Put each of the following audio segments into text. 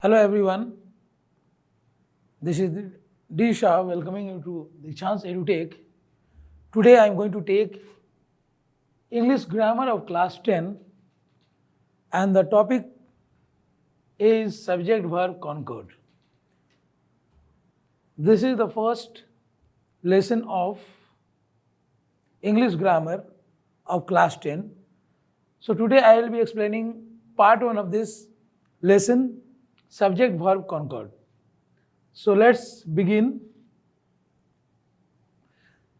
Hello everyone, this is D Shah welcoming you to the Chance EduTech. Today I am going to take English Grammar of class 10 and the topic is subject verb concord. This is the first lesson of English Grammar of class 10. So today I will be explaining part 1 of this lesson, subject verb concord. So let's begin.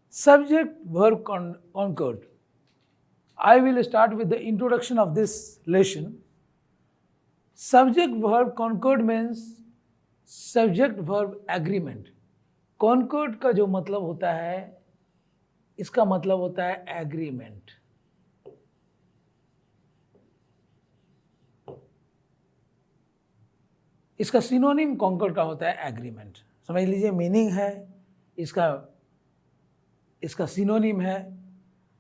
Subject verb concord. I will start with the introduction of this lesson. Subject verb concord means subject verb agreement. Concord का जो मतलब होता है, इसका मतलब होता है agreement. इसका सिनोनिम कॉन्कॉर्ड का होता है एग्रीमेंट. समझ लीजिए, मीनिंग है इसका सिनोनिम है,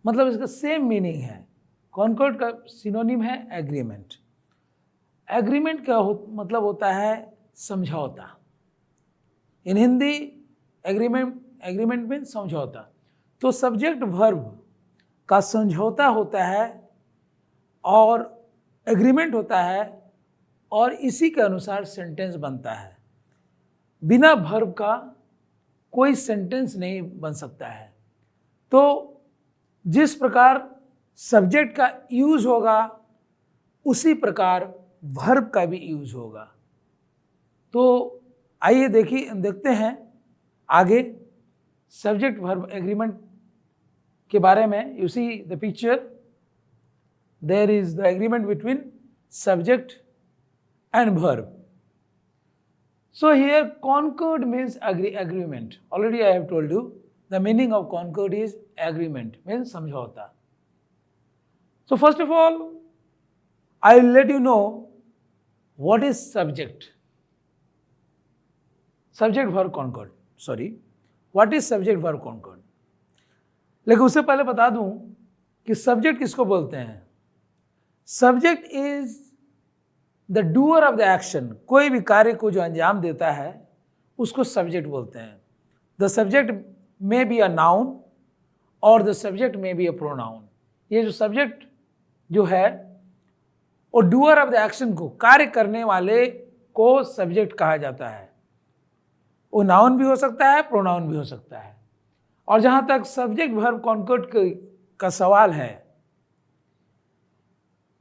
मतलब इसका सेम मीनिंग है. कॉन्कॉर्ड का सिनोनिम है एग्रीमेंट. एग्रीमेंट का मतलब होता है समझौता. इन हिंदी एग्रीमेंट मीन समझौता. तो सब्जेक्ट वर्ब का समझौता होता है और एग्रीमेंट होता है और इसी के अनुसार सेंटेंस बनता है. बिना वर्ब का कोई सेंटेंस नहीं बन सकता है. तो जिस प्रकार सब्जेक्ट का यूज होगा उसी प्रकार वर्ब का भी यूज होगा. तो आइए देखते हैं आगे सब्जेक्ट वर्ब एग्रीमेंट के बारे में. You see the picture, there is the agreement between subject and verb. So here concord means agreement. Already I have told you the meaning of concord is agreement, means samjhauta. So first of all, I will let you know what is subject verb concord. What is subject verb concord? लेकिन उससे पहले बता दूं कि subject किसको बोलते हैं. Subject is the doer of the action. कोई भी कार्य को जो अंजाम देता है उसको सब्जेक्ट बोलते हैं. The subject may be a noun और the subject may be a pronoun. ये जो सब्जेक्ट जो है वो डूअर ऑफ द एक्शन को, कार्य करने वाले को सब्जेक्ट कहा जाता है. वो नाउन भी हो सकता है, प्रोनाउन भी हो सकता है. और जहां तक सब्जेक्ट वर्ब कॉन्कॉर्ड का सवाल है,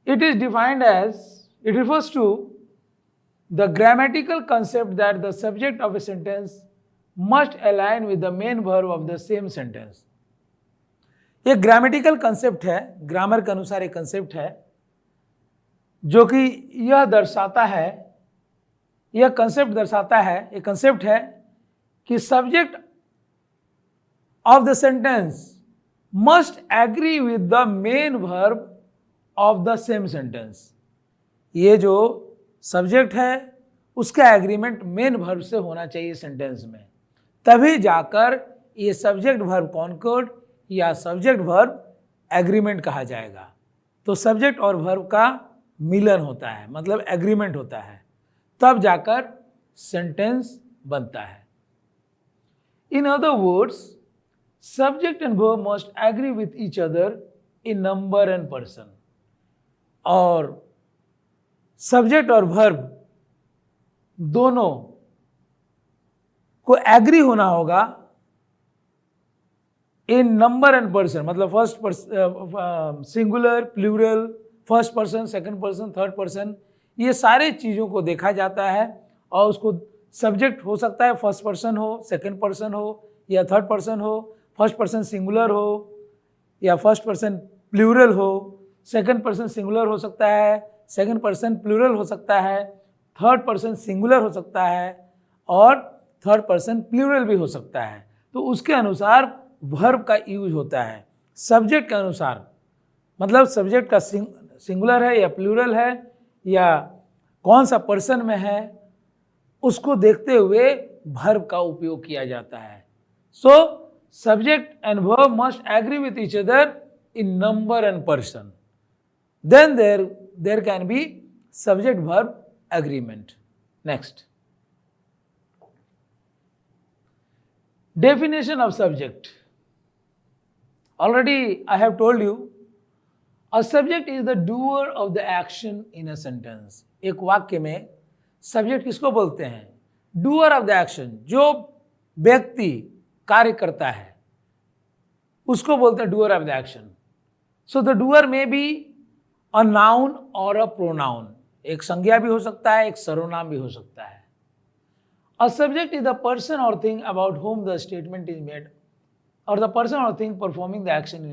it is defined as, it refers to the grammatical concept that the subject of a sentence must align with the main verb of the same sentence. ये ग्रामेटिकल कंसेप्ट है, grammar के अनुसार एक concept है जो कि यह कंसेप्ट है कि subject of the sentence must agree with the main verb of the same sentence. ये जो सब्जेक्ट है उसका एग्रीमेंट मेन वर्ब से होना चाहिए सेंटेंस में, तभी जाकर ये सब्जेक्ट वर्ब कॉन्कॉर्ड या सब्जेक्ट वर्ब एग्रीमेंट कहा जाएगा. तो सब्जेक्ट और वर्ब का मिलन होता है, मतलब एग्रीमेंट होता है, तब जाकर सेंटेंस बनता है. In other words, subject and verb must agree with each other in number and person. और सब्जेक्ट और वर्ब दोनों को एग्री होना होगा इन नंबर एंड पर्सन, मतलब singular, plural, first person, second person, third person. ये सारे चीज़ों को देखा जाता है और उसको सब्जेक्ट हो सकता है फर्स्ट पर्सन हो, सेकंड पर्सन हो या थर्ड पर्सन हो, फर्स्ट पर्सन सिंगुलर हो या फर्स्ट पर्सन प्लूरल हो, सेकंड पर्सन सिंगुलर हो सकता है, सेकंड पर्सन प्लूरल हो सकता है, थर्ड पर्सन सिंगुलर हो सकता है और थर्ड पर्सन प्लूरल भी हो सकता है. तो उसके अनुसार वर्ब का यूज होता है. सब्जेक्ट के अनुसार, मतलब सब्जेक्ट का सिंगुलर है या प्लूरल है या कौन सा पर्सन में है, उसको देखते हुए वर्ब का उपयोग किया जाता है. So subject and verb must agree with each other in number and person. Then there can be subject verb agreement. Next, definition of subject. Already I have told you, a subject is the doer of the action in a sentence. एक वाक्य में subject किसको बोलते हैं? Doer of the action, जो व्यक्ति कार्य करता है उसको बोलते हैं doer of the action. So the doer में बी अ नाउन और अ प्रोनाउन. एक संज्ञा भी हो सकता है, एक सर्वनाम भी हो सकता है. A subject is the person or thing about whom the statement is made, or the person or thing performing the action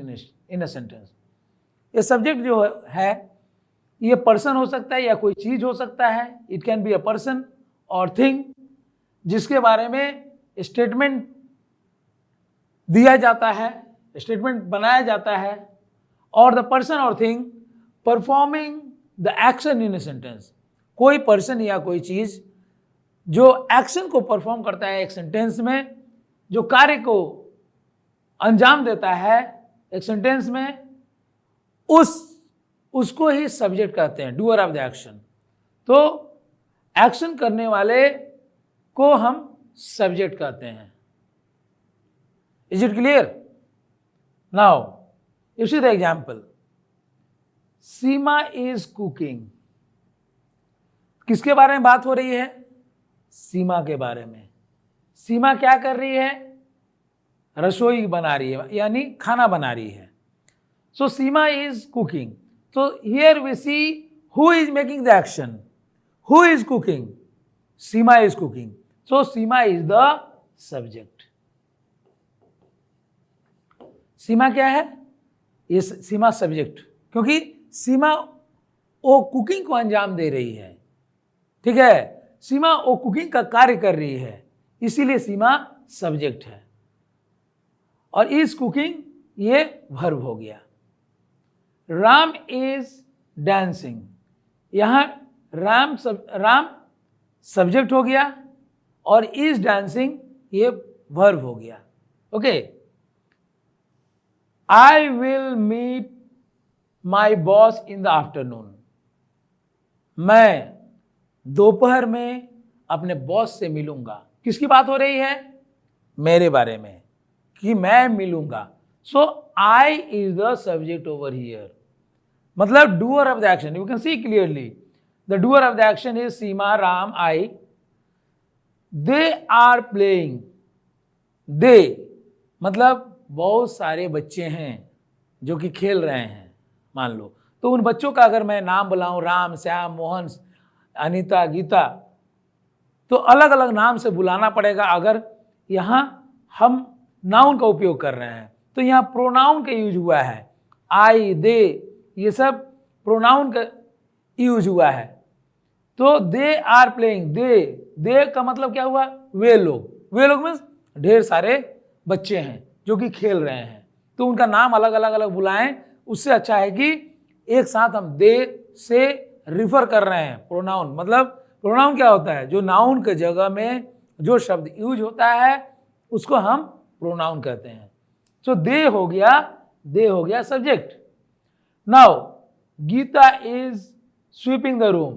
in a sentence. ये सब्जेक्ट जो है ये पर्सन हो सकता है या कोई चीज हो सकता है. It can be a person और थिंग जिसके बारे में स्टेटमेंट दिया जाता है, स्टेटमेंट बनाया जाता है. और द पर्सन और thing performing the action in a sentence. कोई पर्सन या कोई चीज जो एक्शन को परफॉर्म करता है एक सेंटेंस में, जो कार्य को अंजाम देता है एक सेंटेंस में, उसको ही सब्जेक्ट कहते हैं, डूअर ऑफ द एक्शन. तो एक्शन करने वाले को हम सब्जेक्ट कहते हैं. Is it clear? Now you see the example. Seema is cooking. किसके बारे में बात हो रही है? सीमा के बारे में. सीमा क्या कर रही है? रसोई बना रही है, यानी खाना बना रही है. So Seema is cooking. So here we see who is making the action. Who is cooking? Seema is cooking. So Seema is the subject. सीमा क्या है? ये सीमा सब्जेक्ट, क्योंकि सीमा वो कुकिंग को अंजाम दे रही है. ठीक है, सीमा वो कुकिंग का कार्य कर रही है, इसीलिए सीमा सब्जेक्ट है. और इज कुकिंग ये वर्ब हो गया. Ram is dancing. यहां राम सब्जेक्ट हो गया और इज डांसिंग ये वर्ब हो गया. Okay. I will meet my boss in the afternoon. मैं दोपहर में अपने बॉस से मिलूंगा. किसकी बात हो रही है? मेरे बारे में, कि मैं मिलूंगा. So I is the subject over here. मतलब doer of the action. You can see clearly the doer of the action is Seema, Ram, I. They are playing. They मतलब बहुत सारे बच्चे हैं जो कि खेल रहे हैं, मान लो. तो उन बच्चों का अगर मैं नाम बुलाऊं, राम, श्याम, मोहन, अनीता, गीता, तो अलग अलग नाम से बुलाना पड़ेगा. अगर यहां हम नाउन का उपयोग कर रहे हैं तो यहां प्रोनाउन का यूज हुआ है. आई, दे, ये सब प्रोनाउन का यूज हुआ है. तो दे आर प्लेइंग. दे का मतलब क्या हुआ? वे लोग. वे लोग में ढेर सारे बच्चे हैं जो कि खेल रहे हैं, तो उनका नाम अलग अलग बुलाएं. उससे अच्छा है कि एक साथ हम दे से रिफर कर रहे हैं. प्रोनाउन मतलब प्रोनाउन क्या होता है? जो नाउन के जगह में जो शब्द यूज होता है उसको हम प्रोनाउन कहते हैं. सो दे हो गया subject. Now Geeta is sweeping the room.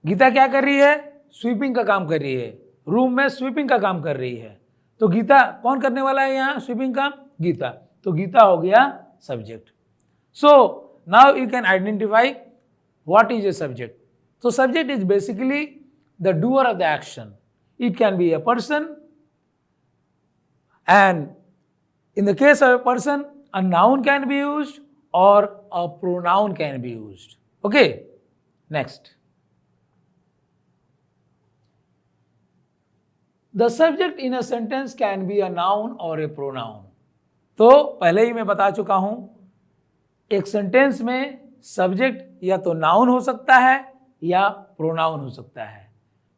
Geeta क्या कर रही है? स्वीपिंग का काम कर रही है. रूम में स्वीपिंग का काम कर रही है. तो गीता कौन करने वाला है यहां स्वीपिंग काम? गीता. तो गीता हो गया subject. So now you can identify what is a subject. तो subject is basically the doer of the action. It can be a person, and in the case of a person, a noun can be used or a pronoun can be used. Okay, next. The subject in a sentence can be a noun or a pronoun. तो पहले ही मैं बता चुका हूं, एक sentence में subject या तो नाउन हो सकता है या प्रोनाउन हो सकता है.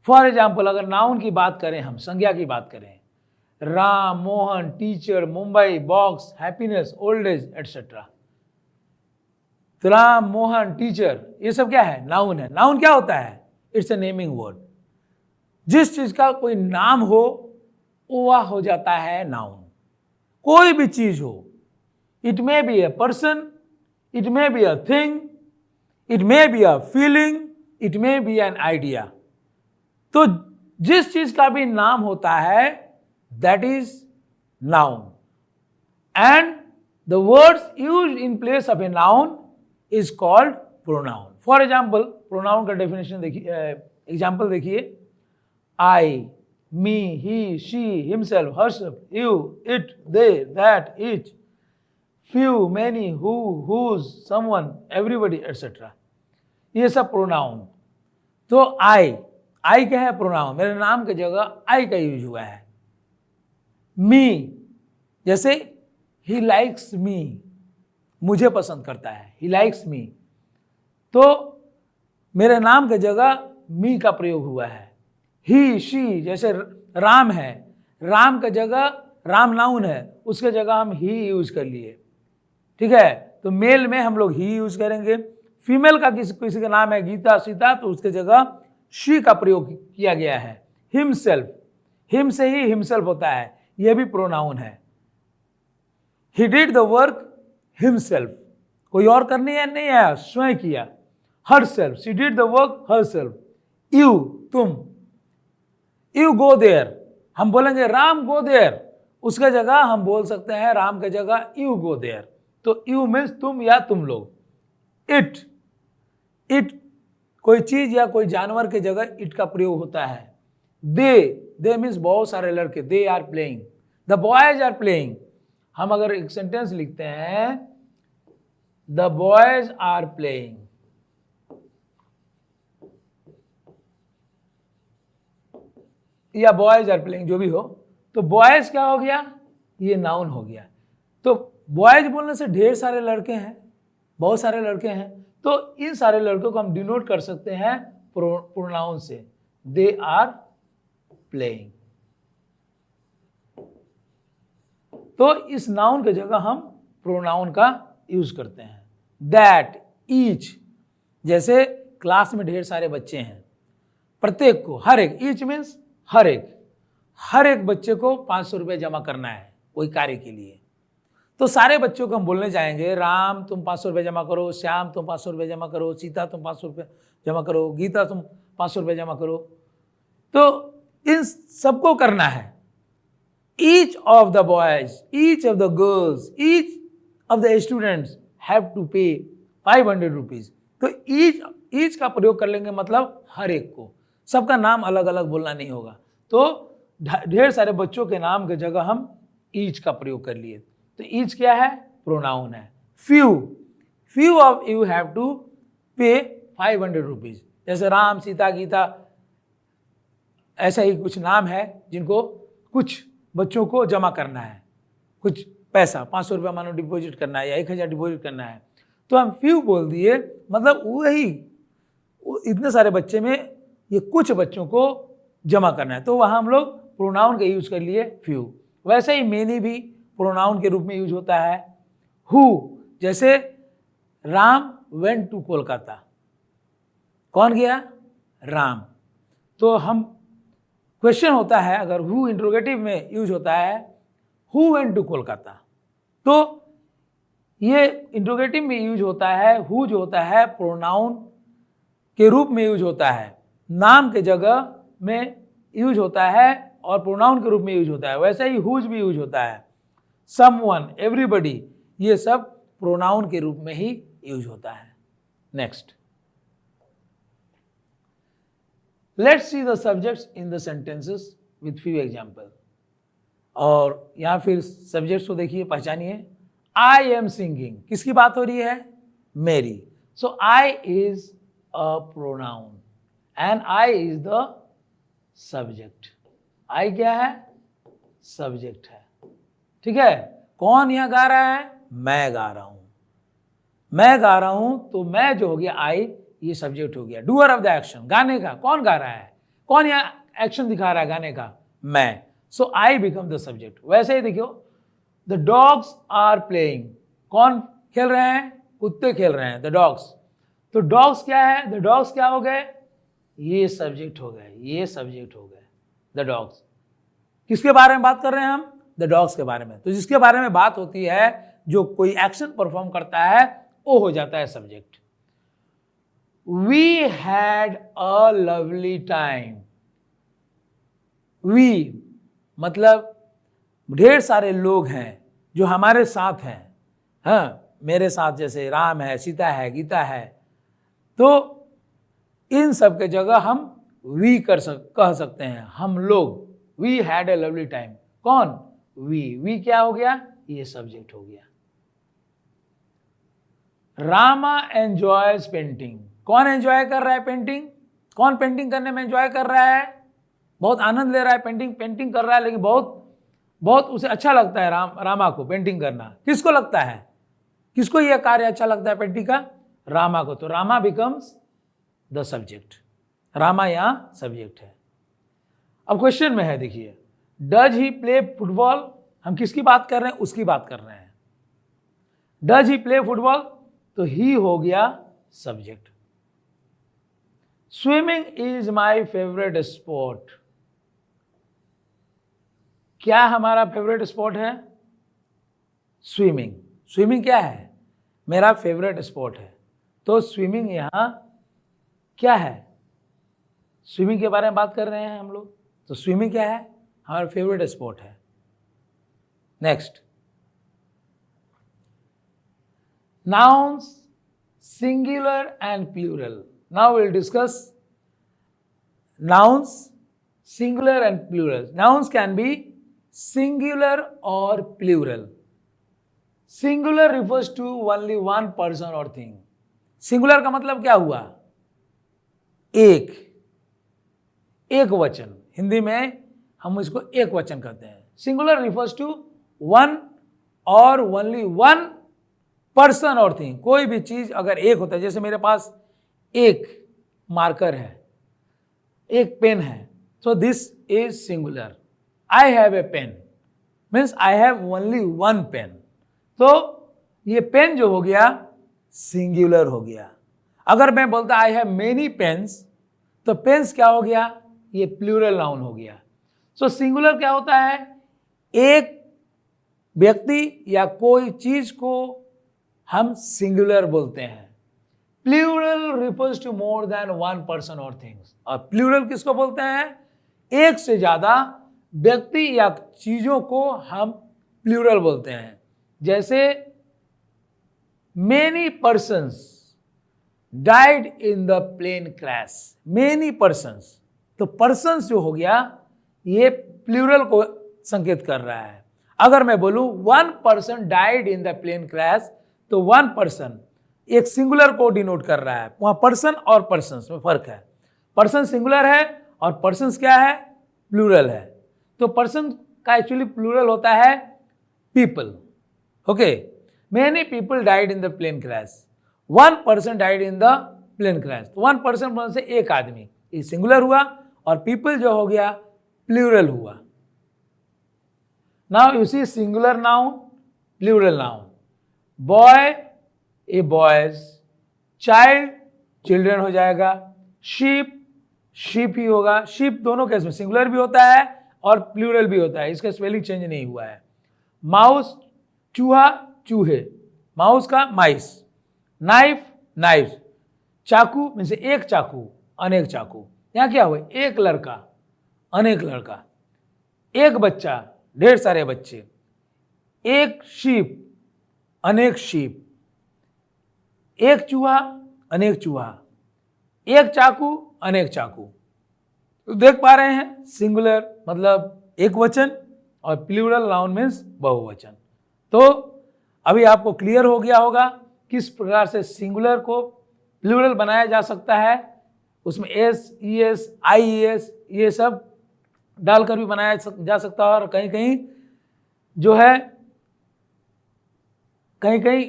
फॉर एग्जाम्पल, अगर नाउन की बात करें, हम संज्ञा की बात करें, Ram, Mohan, teacher, Mumbai, box, happiness, old age, etcetera. तो राम, मोहन, टीचर, ये सब क्या है? नाउन है. नाउन क्या होता है? It's a naming word. जिस चीज का कोई नाम हो वह हो जाता है नाउन. कोई भी चीज हो, it may be a person, it may be a thing, it may be a feeling, it may be an idea. तो जिस चीज का भी नाम होता है that is noun, and the words used in place of a noun is called pronoun. For example, pronoun का definition देखिए, एग्जाम्पल देखिए, I, me, he, she, himself, herself, you, it, they, that, each, few, many, who, whose, someone, everybody etcetera, ये सब pronoun. तो आई क्या है? Pronoun. मेरे नाम की जगह आई का यूज हुआ है। मी, जैसे ही लाइक्स मी, मुझे पसंद करता है, ही लाइक्स मी, तो मेरे नाम की जगह मी का प्रयोग हुआ है। ही, शी, जैसे राम है, राम की जगह राम नाउन है, उसके जगह हम ही यूज कर लिए, ठीक है। तो मेल में हम लोग ही यूज करेंगे। फीमेल का किसी का नाम है गीता, सीता, तो उसके जगह शी का प्रयोग किया गया है। हिमसेल्फ, हिम से ही हिमसेल्फ होता है, यह भी प्रोनाउन है। He did the work himself, कोई और करने या नहीं आया, स्वयं किया। Herself, she did the work herself. You, तुम। यू गो देयर, हम बोलेंगे राम गो देयर, उसके जगह हम बोल सकते हैं राम के जगह यू गो देयर। तो यू मीन्स तुम या तुम लोग। इट, इट कोई चीज या कोई जानवर के जगह इट का प्रयोग होता है। दे मीन्स बहुत सारे लड़के, they are playing, the boys are playing. हम अगर एक सेंटेंस लिखते हैं द बॉयज आर प्लेइंग, या बॉयज आर प्लेइंग, जो भी हो, तो बॉयज क्या हो गया? ये नाउन हो गया। तो बॉयज बोलने से ढेर सारे लड़के हैं, बहुत सारे लड़के हैं, तो इन सारे लड़कों को हम डिनोट कर सकते हैं प्रोनाउन से, दे आर प्लेइंग। तो इस नाउन की जगह हम प्रोनाउन का यूज करते हैं। दैट, ईच, जैसे क्लास में ढेर सारे बच्चे हैं, प्रत्येक को, हर एक, ईच मीन्स हर एक बच्चे को 500 रुपये जमा करना है कोई कार्य के लिए। तो सारे बच्चों को हम बोलने जाएंगे, राम तुम 500 रुपये जमा करो, श्याम तुम 500 रुपये जमा करो, सीता तुम 500 रुपये जमा करो, गीता तुम 500 रुपये जमा करो। तो इन सबको करना है। Each of the boys, each of the girls, each of the students have to pay 500 rupees. तो ईच का प्रयोग कर लेंगे, मतलब हर एक को, सबका नाम अलग अलग बोलना नहीं होगा। तो ढेर सारे बच्चों के नाम की जगह हम ईच का प्रयोग कर लिए। तो ईच क्या है? प्रोनाउन है। Few of you have to pay 500 rupees. जैसे राम, सीता, गीता, ऐसा ही कुछ नाम है जिनको कुछ बच्चों को जमा करना है, कुछ पैसा 500 रुपया मानो डिपॉजिट करना है या 1000 डिपॉजिट करना है, तो हम फ्यू बोल दिए, मतलब वही इतने सारे बच्चे में ये कुछ बच्चों को जमा करना है, तो वहाँ हम लोग प्रोनाउन का यूज कर लिए फ्यू। वैसे ही मेनी भी प्रोनाउन के रूप में यूज होता है। हु, जैसे राम वेंट टू कोलकाता, कौन गया? राम। तो हम क्वेश्चन होता है, अगर हु इंट्रोगेटिव में यूज होता है, हु वेंट टू कोलकाता, तो ये इंट्रोगेटिव में यूज होता है। हु जो होता है प्रोनाउन के रूप में यूज होता है, नाम के जगह में यूज होता है और प्रोनाउन के रूप में यूज होता है। वैसे ही हुज भी यूज होता है। समवन, एवरीबडी, ये सब प्रोनाउन के रूप में ही यूज होता है। Next, let's see the subjects in the sentences with few example. और यहाँ फिर सब्जेक्ट्स को देखिए, पहचानिए। आई एम सिंगिंग, किसकी बात हो रही है? मेरी। So I is a pronoun and I is the subject. I क्या है? सब्जेक्ट है, ठीक है। कौन यहां गा रहा है? मैं गा रहा हूं, मैं गा रहा हूं, तो मैं जो हो गया आई, ये सब्जेक्ट हो गया। डूअर ऑफ द एक्शन, गाने का कौन गा रहा है? कौन यहां एक्शन दिखा रहा है गाने का? मैं। सो आई बिकम द सब्जेक्ट। वैसे ही देखियो, द डॉग्स आर प्लेइंग, कौन खेल रहे हैं? कुत्ते खेल रहे हैं, द डॉग्स। तो डॉग्स क्या है? द डॉग्स क्या हो गए? ये सब्जेक्ट हो गए, ये सब्जेक्ट हो गए, द डॉग्स। किसके बारे में बात कर रहे हैं हम? द डॉग्स के बारे में। तो जिसके बारे में बात होती है, जो कोई एक्शन परफॉर्म करता है, वो हो जाता है subject. We had a lovely time, we मतलब ढेर सारे लोग हैं जो हमारे साथ हैं, हाँ, मेरे साथ जैसे राम है, सीता है, गीता है, तो इन सब के जगह हम वी कह सकते हैं, हम लोग, we had a lovely time. कौन? वी क्या हो गया? ये सब्जेक्ट हो गया। Rama enjoys painting. कौन एंजॉय कर रहा है पेंटिंग? कौन पेंटिंग करने में एंजॉय कर रहा है? बहुत आनंद ले रहा है, पेंटिंग कर रहा है, लेकिन बहुत उसे अच्छा लगता है रामा को पेंटिंग करना। किसको लगता है? किसको यह कार्य अच्छा लगता है पेंटिंग का? रामा को। तो Rama becomes the subject. Rama यहां सब्जेक्ट है। अब क्वेश्चन में है, देखिए, डज ही प्ले फुटबॉल? हम किसकी बात कर रहे हैं? उसकी बात कर रहे हैं। Does he play football? तो ही हो गया subject. Swimming is my favourite sport. क्या हमारा फेवरेट स्पोर्ट है? स्विमिंग। स्विमिंग क्या है? मेरा फेवरेट स्पोर्ट है। तो स्विमिंग यहां क्या है? स्विमिंग के बारे में बात कर रहे हैं हम लोग। तो स्विमिंग क्या है? हमारा फेवरेट स्पोर्ट है। Next, nouns singular and plural. Now we'll discuss nouns singular and plural. Nouns can be singular or plural. Singular refers to only one person or thing. Singular का मतलब क्या हुआ? एक वचन। हिंदी में हम इसको एक वचन कहते हैं। Singular refers to one or only one person और थिंग। कोई भी चीज अगर एक होता है, जैसे मेरे पास एक मार्कर है, एक पेन है, so this is singular. I have a pen means I have only one pen. तो ये पेन जो हो गया सिंगुलर हो गया। अगर मैं बोलता आई हैव मेनी पेन्स, तो पेन्स क्या हो गया? ये प्लूरल नाउन हो गया। सो सिंगुलर क्या होता है? एक व्यक्ति या कोई चीज को हम सिंगुलर बोलते हैं। Plural refers to more than one person और थिंग्स। और प्लूरल किसको बोलते हैं? एक से ज्यादा व्यक्ति या चीजों को हम प्लूरल बोलते हैं। जैसे many persons died in the plane crash. Many persons, तो पर्सन्स जो हो गया ये प्लूरल को संकेत कर रहा है। अगर मैं बोलूं one person died in the plane crash, तो वन पर्सन एक सिंगुलर को डिनोट कर रहा है। वहां पर्सन और पर्सन्स में फर्क है। पर्सन सिंगुलर है और पर्सन्स क्या है? प्लूरल है। तो पर्सन का एक्चुअली प्लूरल होता है people. Okay, many people died in the plane crash, one person died in the plane crash. तो वन पर्सन से एक आदमी, ये सिंगुलर हुआ, और पीपल जो हो गया प्लूरल हुआ। Now you see singular noun, plural noun. Boy a boys, child children हो जाएगा, शीप ही होगा। शीप दोनों केस में सिंगुलर भी होता है और प्लूरल भी होता है, इसका स्पेलिंग चेंज नहीं हुआ है। माउस चूहा, चूहे, माउस का माइस। नाइफ नाइफ, चाकू में से एक चाकू, अनेक चाकू। यहां क्या हुआ? एक लड़का, अनेक लड़का। एक बच्चा, ढेर सारे बच्चे। एक शीप, अनेक शीप। एक चूहा, अनेक चूहा। एक चाकू, अनेक चाकू। तो देख पा रहे हैं, सिंगुलर मतलब एक वचन और प्लूरल नाउन मीन्स बहुवचन। तो अभी आपको क्लियर हो गया होगा किस प्रकार से सिंगुलर को प्लूरल बनाया जा सकता है। उसमें S, E S, I S ये सब डालकर भी बनाया जा सकता है, और कहीं कहीं जो है कहीं कहीं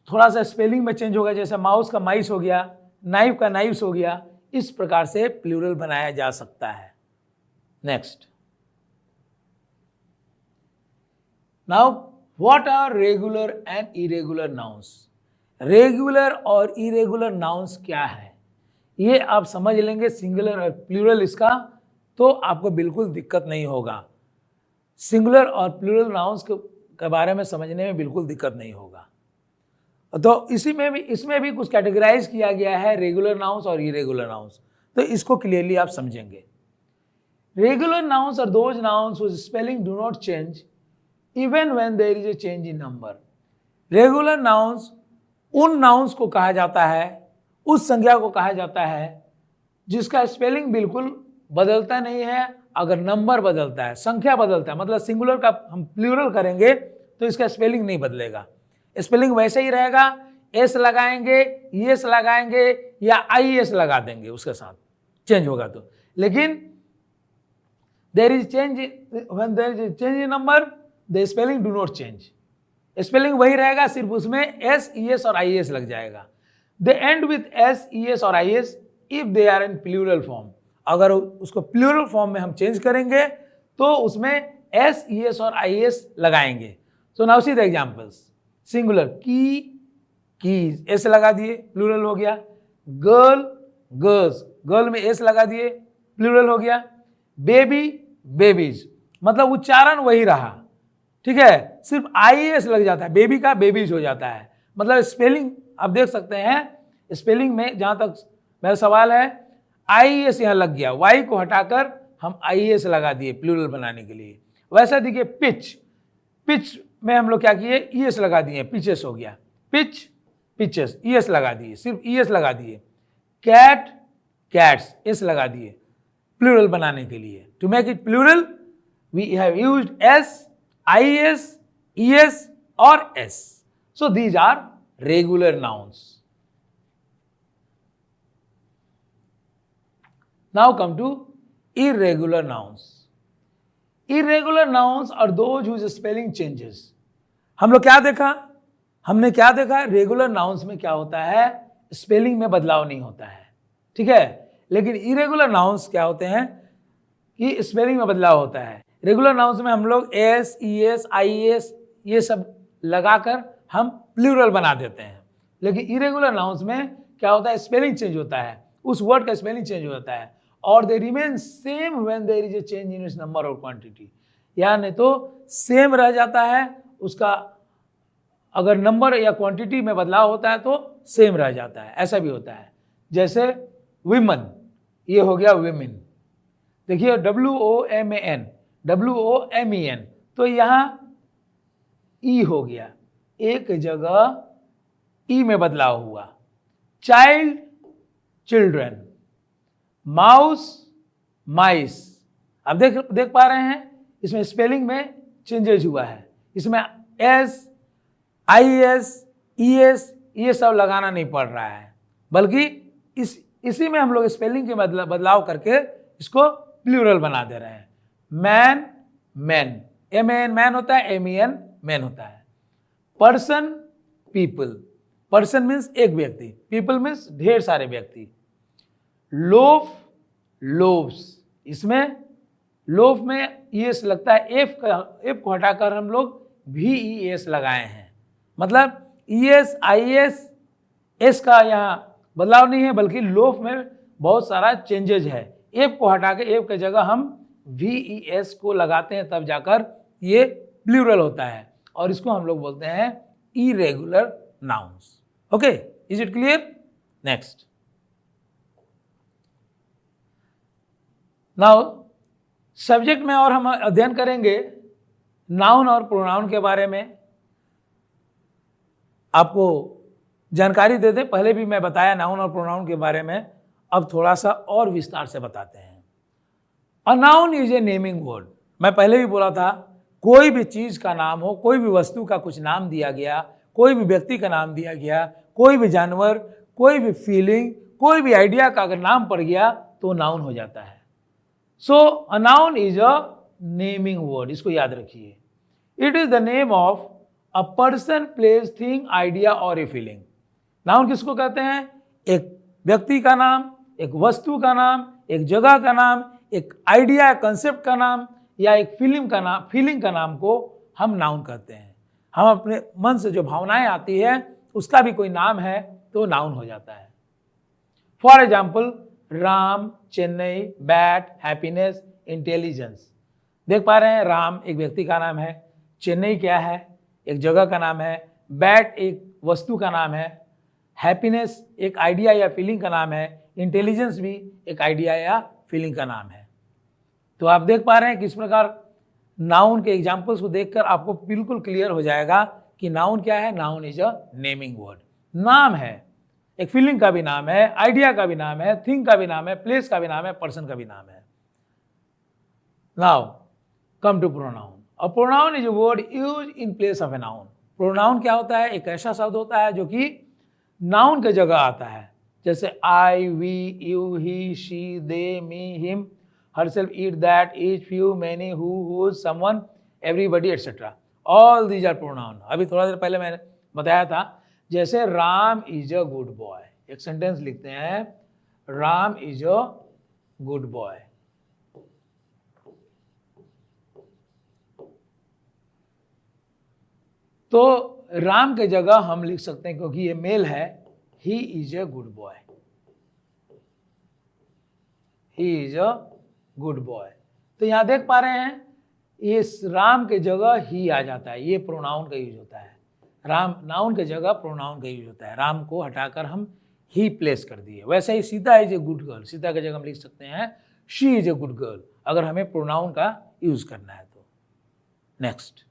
थोड़ा सा स्पेलिंग में चेंज होगा, जैसे माउस का माइस हो गया, नाइफ का नाइफ्स हो गया। इस प्रकार से प्लूरल बनाया जा सकता है। Next, now what are regular and irregular nouns. Regular और इरेगुलर नाउन्स क्या है, ये आप समझ लेंगे सिंगुलर और प्लूरल इसका, तो आपको बिल्कुल दिक्कत नहीं होगा। सिंगुलर और प्लूरल नाउन्स के बारे में समझने में बिल्कुल दिक्कत नहीं होगा। तो इसमें भी कुछ कैटेगराइज किया गया है, रेगुलर नाउन्स और इरेगुलर नाउन्स। तो इसको क्लियरली आप समझेंगे। Regular nouns are those nouns whose spelling do not change even when there is a change in number. Regular nouns उन nouns को कहा जाता है, उस संज्ञा को कहा जाता है जिसका स्पेलिंग बिल्कुल बदलता नहीं है अगर नंबर बदलता है, संख्या बदलता है। मतलब सिंगुलर का हम प्लूरल करेंगे तो इसका स्पेलिंग नहीं बदलेगा, स्पेलिंग वैसे ही रहेगा, एस लगाएंगे, ईएस लगाएंगे या आईएस लगा देंगे, उसके साथ चेंज होगा तो। लेकिन there is change, when there is change in number the spelling do not change, spelling वही रहेगा, सिर्फ उसमें एस, ईएस और आईएस लग जाएगा। They end with S, ES और IES if they are in plural form. अगर उसको प्लूरल फॉर्म में हम चेंज करेंगे तो उसमें एस, ईएस और आईएस लगाएंगे। So now see the examples. Singular की, कीज, एस लगा दिए, प्लूरल हो गया। गर्ल, गर्ल्स, गर्ल में एस लगा दिए, प्लूरल हो गया। बेबी, बेबीज, मतलब उच्चारण वही रहा, ठीक है, सिर्फ आईएस लग जाता है, बेबी का बेबीज हो जाता है। मतलब स्पेलिंग आप देख सकते हैं, स्पेलिंग में जहां तक मेरा सवाल है, आईएस यहां लग गया, वाई को हटाकर हम आईएस लगा दिए प्लूरल बनाने के लिए। वैसा देखिए पिच, पिच में हम लोग क्या किए, ईएस लगा दिए, पिचेस हो गया, पिच, पिचेस, ईएस लगा दिए, सिर्फ ईएस लगा दिए। कैट, कैट्स, एस लगा दिए प्लूरल बनाने के लिए। To make it plural we have used S, IS, ES और S. So these are regular nouns. Now come to irregular nouns. Irregular nouns are those whose spelling changes. हम लोग क्या देखा, हमने क्या देखा, रेगुलर नाउन्स में क्या होता है, स्पेलिंग में बदलाव नहीं होता है, ठीक है। लेकिन इरेगुलर नाउन्स क्या होते हैं कि स्पेलिंग में बदलाव होता है। रेगुलर नाउन्स में हम लोग एस, ईएस, आईएस ये सब लगाकर हम प्लूरल बना देते हैं। लेकिन इरेगुलर नाउन्स में क्या होता है, स्पेलिंग चेंज होता है, उस वर्ड का स्पेलिंग चेंज होता है, और they remain same when there is a change in its number और क्वांटिटी। यानी तो सेम रह जाता है, उसका अगर नंबर या क्वांटिटी में बदलाव होता है तो सेम रह जाता है, ऐसा भी होता है। जैसे विमन, ये हो गया विमेन, देखिए WOMAN, WOMEN, तो यहाँ ई हो गया, एक जगह ई में बदलाव हुआ। चाइल्ड, चिल्ड्रन, माउस, माइस। अब देख पा रहे हैं इसमें स्पेलिंग में चेंजेज हुआ है, इसमें एस, आईएस, ईएस ये सब लगाना नहीं पड़ रहा है, बल्कि इसी में हम लोग स्पेलिंग के बदलाव करके इसको प्लूरल बना दे रहे हैं। मैन, मैन, MAN मैन होता है, MEN मैन होता है। पर्सन, पीपल, पर्सन मीन्स एक व्यक्ति, पीपल मीन्स ढेर सारे व्यक्ति। लोफ, लोव्स, इसमें लोफ में ईएस लगता है, एफ को हटाकर हम लोग VES लगाए हैं। मतलब ईएस, आईएस, एस का यहाँ बदलाव नहीं है, बल्कि लोफ में बहुत सारा चेंजेज है। एफ को हटा के एफ की जगह हम VES को लगाते हैं, तब जाकर ये प्लूरल होता है, और इसको हम लोग बोलते हैं irregular nouns. Okay, is it clear? Next, now subject में और हम अध्ययन करेंगे नाउन और प्रोनाउन के बारे में। आपको जानकारी दे दें, पहले भी मैं बताया नाउन और प्रोनाउन के बारे में, अब थोड़ा सा और विस्तार से बताते हैं। अ noun is a naming word. मैं पहले भी बोला था, कोई भी चीज का नाम हो, कोई भी वस्तु का कुछ नाम दिया गया, कोई भी व्यक्ति का नाम दिया गया, कोई भी जानवर, कोई भी फीलिंग, कोई भी आइडिया का अगर नाम पड़ गया तो नाउन हो जाता है। So a noun is a naming word, इसको याद रखिए। It is the name of a person, place, thing, idea और ए फीलिंग। नाउन किसको कहते हैं? एक व्यक्ति का नाम, एक वस्तु का नाम, एक जगह का नाम, एक आइडिया, कंसेप्ट का नाम, या एक फीलिंग का नाम को हम नाउन कहते हैं। हम अपने मन से जो भावनाएं आती है उसका भी कोई नाम है तो नाउन हो जाता है। For example, Ram, Chennai, bat, happiness, intelligence. देख पा रहे हैं, राम एक व्यक्ति का नाम है, चेन्नई क्या है, एक जगह का नाम है, बैट एक वस्तु का नाम है, हैप्पीनेस एक आइडिया या फीलिंग का नाम है, इंटेलिजेंस भी एक आइडिया या फीलिंग का नाम है। तो आप देख पा रहे हैं किस प्रकार नाउन के एग्जाम्पल्स को देखकर आपको बिल्कुल क्लियर हो जाएगा कि नाउन क्या है। Noun is a naming word, नाम है, एक फीलिंग का भी नाम है, आइडिया का भी नाम है, थिंग का भी नाम है, प्लेस का भी नाम है, पर्सन का भी नाम है। Now come to pronoun. A pronoun is a word use in place of a noun. Pronoun क्या होता है? एक ऐसा शब्द होता है जो कि नाउन के जगह आता है, जैसे I, we, you, he, she, they, me, him, herself, eat, that, each, few, many, who, someone, everybody, etc. All these are pronoun. अभी थोड़ा देर पहले मैंने बताया था, जैसे Ram is a good boy, एक सेंटेंस लिखते हैं, Ram is a good boy. तो राम के जगह हम लिख सकते हैं, क्योंकि ये मेल है, he is a good boy, he is a good boy. तो यहां देख पा रहे हैं इस राम के जगह ही आ जाता है, ये प्रोनाउन का यूज होता है। राम नाउन के जगह प्रोनाउन का यूज होता है, राम को हटाकर हम ही प्लेस कर दिए। वैसे ही Sita is a good girl, Sita की जगह हम लिख सकते हैं she is a good girl, अगर हमें प्रोनाउन का यूज करना है तो। Next,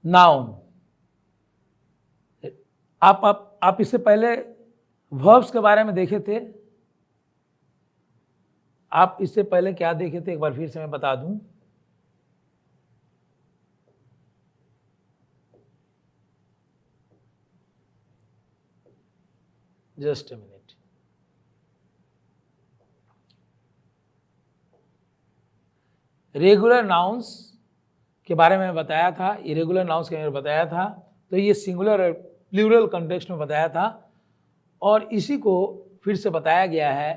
noun. आप इससे पहले वर्ब्स के बारे में देखे थे, आप इससे पहले क्या देखे थे एक बार फिर से मैं बता दूं। Just a minute. Regular nouns के बारे में बताया था, इरेगुलर नाउन्स के बारे में बताया था, तो ये सिंगुलर और प्लूरल कॉन्टेक्स्ट में बताया था, और इसी को फिर से बताया गया है।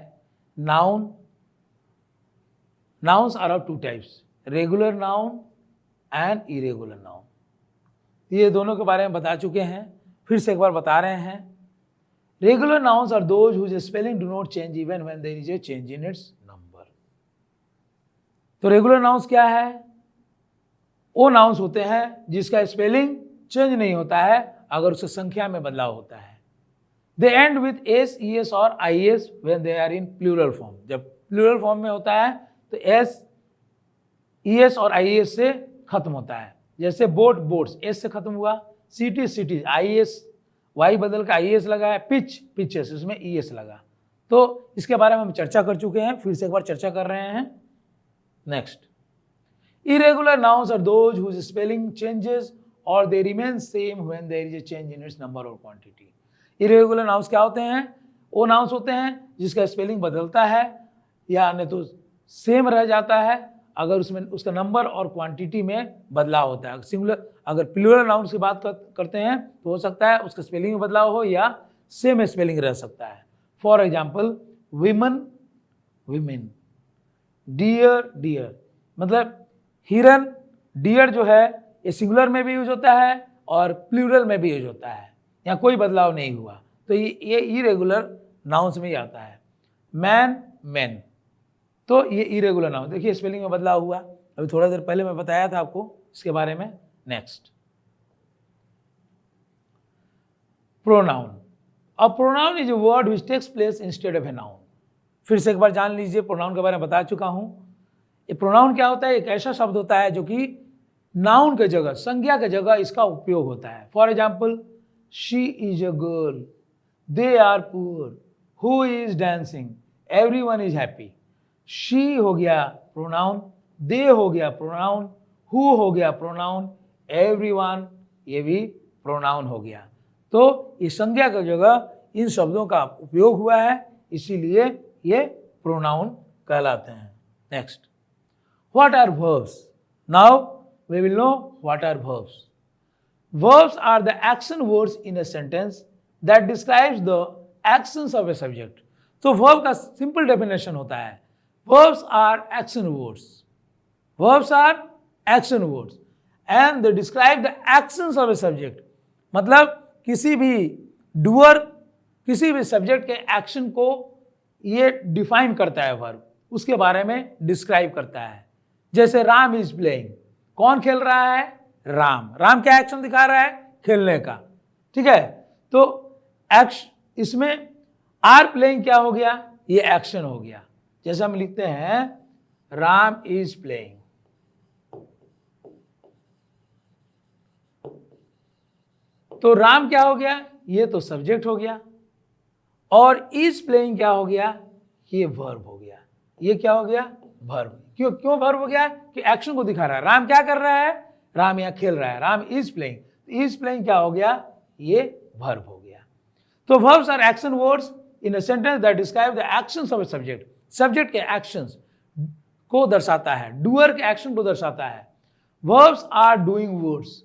Nouns are of two types, regular noun and irregular noun। ये दोनों के बारे में बता चुके हैं, फिर से एक बार बता रहे हैं। Regular nouns are those whose spelling do not change even when there is a change in its number। तो रेगुलर नाउन्स क्या है? वो नाउन्स होते हैं जिसका स्पेलिंग चेंज नहीं होता है अगर उसकी संख्या में बदलाव होता है। They end with s, es और is when they are in plural form। जब प्लूरल फॉर्म में होता है तो एस, ईएस और आईएस से खत्म होता है। जैसे बोट, बोट्स, एस से खत्म हुआ, सिटी, सिटीज, आईएस, वाई बदल का आईएस लगा है, पिच, पिचेस, उसमें ईएस लगा। तो इसके बारे में हम चर्चा कर चुके हैं, फिर से एक बार चर्चा कर रहे हैं। Next, irregular nouns are those whose spelling changes और they remain same when there is a change in its number और क्वांटिटी। इरेगुलर नाउन्स क्या होते हैं? वो नाउन्स होते हैं जिसका स्पेलिंग बदलता है या नहीं तो सेम रह जाता है अगर उसमें उसका नंबर और क्वांटिटी में बदलाव होता है। सिंगुलर, अगर प्लूरल नाउन्स की बात करते हैं तो हो सकता है उसका स्पेलिंग में बदलाव हो या सेम स्पेलिंग रह सकता है। For example, women, women, deer, deer, मतलब हिरन, डियर जो है ये सिंगुलर में भी यूज होता है और प्लूरल में भी यूज होता है, यहाँ कोई बदलाव नहीं हुआ, तो ये इरेगुलर नाउन्स में ही आता है। मैन, मैन, तो ये इरेगुलर नाउन, देखिए स्पेलिंग में बदलाव हुआ, अभी थोड़ा देर पहले मैं बताया था आपको इसके बारे में। Next, pronoun. A pronoun is a word which takes place instead of a noun. फिर से एक बार जान लीजिए, प्रोनाउन के बारे में बता चुका हूं। ये प्रोनाउन क्या होता है? एक ऐसा शब्द होता है जो कि नाउन के जगह, संज्ञा के जगह इसका उपयोग होता है। For example, she is a girl, they are poor, who is dancing, everyone is happy. She हो गया प्रोनाउन, दे हो गया प्रोनाउन, हु हो गया प्रोनाउन, एवरीवन ये भी प्रोनाउन हो गया। तो इस संज्ञा की जगह इन शब्दों का उपयोग हुआ है, इसीलिए ये प्रोनाउन कहलाते हैं। Next, what are verbs? Now we will know what are verbs. Verbs are the action words in a sentence that describes the actions of a subject। तो verb का सिंपल डेफिनेशन होता है, verbs are action words, verbs are action words and they describe the actions of a subject। मतलब किसी भी doer, किसी भी subject के एक्शन को ये डिफाइन करता है verb, उसके बारे में डिस्क्राइब करता है। जैसे राम इज प्लेइंग, कौन खेल रहा है? राम। राम क्या एक्शन दिखा रहा है? खेलने का। ठीक है, तो इसमें आर प्लेइंग क्या हो गया? ये एक्शन हो गया। जैसे हम लिखते हैं राम इज प्लेइंग, तो राम क्या हो गया, ये तो सब्जेक्ट हो गया, और इज प्लेइंग क्या हो गया, ये वर्ब हो गया। ये क्या हो गया, वर्ब। क्यों क्यों वर्ब हो गया, कि एक्शन को दिखा रहा है। राम क्या कर रहा है, राम यहाँ खेल रहा है, Ram is playing. Is playing क्या हो गया, ये वर्ब हो गया। तो verbs are action words in a sentence that describe the actions of a subject. Subject के एक्शंस को दर्शाता है, डूअर के एक्शन को दर्शाता है। verbs are doing words.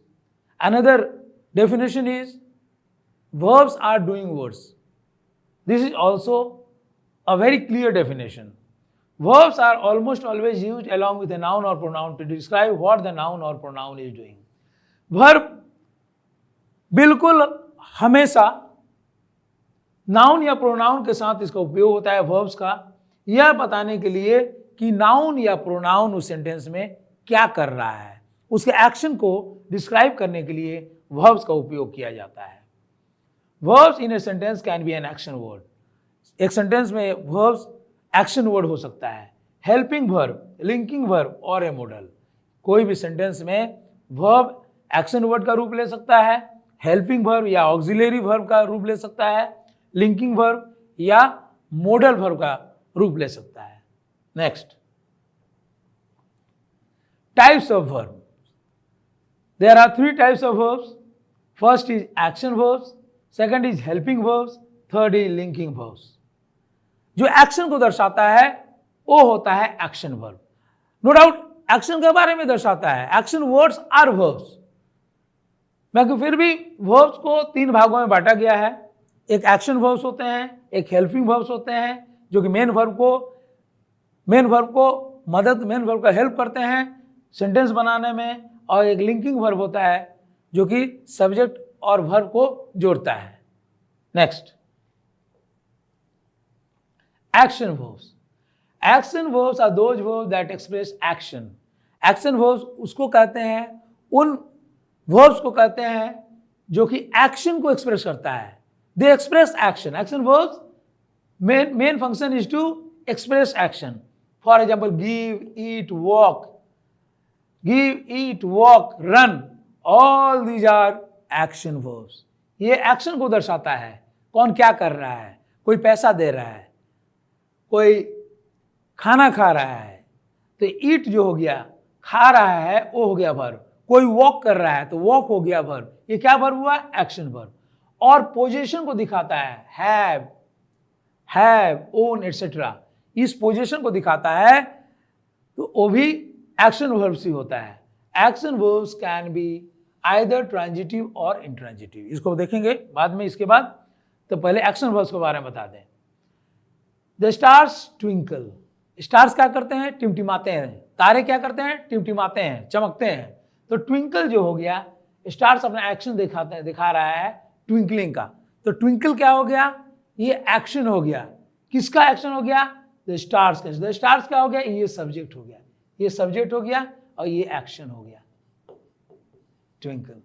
Another definition is verbs are doing words. This is also a very clear definition. Verbs are almost always used along with a noun or pronoun to describe what the noun or pronoun is doing. Verb बिल्कुल हमेशा noun या pronoun के साथ इसका उपयोग होता है verbs का, यह बताने के लिए कि नाउन या प्रोनाउन उस सेंटेंस में क्या कर रहा है, उसके एक्शन को डिस्क्राइब करने के लिए verbs का उपयोग किया जाता है। verbs in a sentence can be an action word. एक सेंटेंस में verbs एक्शन वर्ड हो सकता है, हेल्पिंग वर्ब, लिंकिंग वर्ब और ए मॉडल। कोई भी सेंटेंस में verb एक्शन वर्ड का रूप ले सकता है, हेल्पिंग वर्ब या ऑक्सिलरी वर्ब का रूप ले सकता है, लिंकिंग वर्ब या मॉडल वर्ब का रूप ले सकता है। Next, types of verb. There are three types of verbs. First is action verbs, second is helping verbs, third is linking verbs. जो एक्शन को दर्शाता है वो होता है action verb. No doubt action के बारे में दर्शाता है, एक्शन वर्ड्स आर वर्ब्स। बाकी फिर भी वर्ब्स को तीन भागों में बांटा गया है। एक एक्शन वर्ब्स होते हैं, एक हेल्पिंग वर्ब्स होते हैं जो कि मेन वर्ब को हेल्प करते हैं सेंटेंस बनाने में, और एक लिंकिंग वर्ब होता है जो कि सब्जेक्ट और वर्ब को जोड़ता है। Next, action verbs. Action verbs are those verbs that express action. Action verbs उसको कहते हैं, उन वर्ब्स को कहते हैं जो कि एक्शन को एक्सप्रेस करता है। They express action. Action verbs main function is to express action. For example, give, eat, walk. Give, eat, walk, run, all these are action verbs. ये एक्शन को दर्शाता है, कौन क्या कर रहा है। कोई पैसा दे रहा है, कोई खाना खा रहा है, तो ईट जो हो गया, खा रहा है, वो हो गया वर्ब। कोई वॉक कर रहा है तो वॉक हो गया वर्ब। ये क्या वर्ब हुआ, एक्शन वर्ब। और पोजीशन को दिखाता है, हैव, ओन, एटसेट्रा। इस पोजीशन को दिखाता है तो वो भी एक्शन वर्ब्स ही होता है। Action verbs can be either transitive और इंट्रांजिटिव। इसको देखेंगे बाद में, इसके बाद। तो पहले एक्शन वर्ब्स के बारे में बता दें। The stars twinkle. स्टार्स क्या करते हैं, टिमटिमाते हैं। तारे क्या करते हैं, टिमटिमाते हैं, चमकते हैं। तो ट्विंकल जो हो गया, स्टार्स अपना एक्शन दिखा रहा है ट्विंकलिंग का। तो ट्विंकल क्या हो गया, ये एक्शन हो गया। किसका एक्शन हो गया, द स्टार्स का। द स्टार्स क्या हो गया, ये सब्जेक्ट हो गया। ये सब्जेक्ट हो गया और ये एक्शन हो गया, twinkle.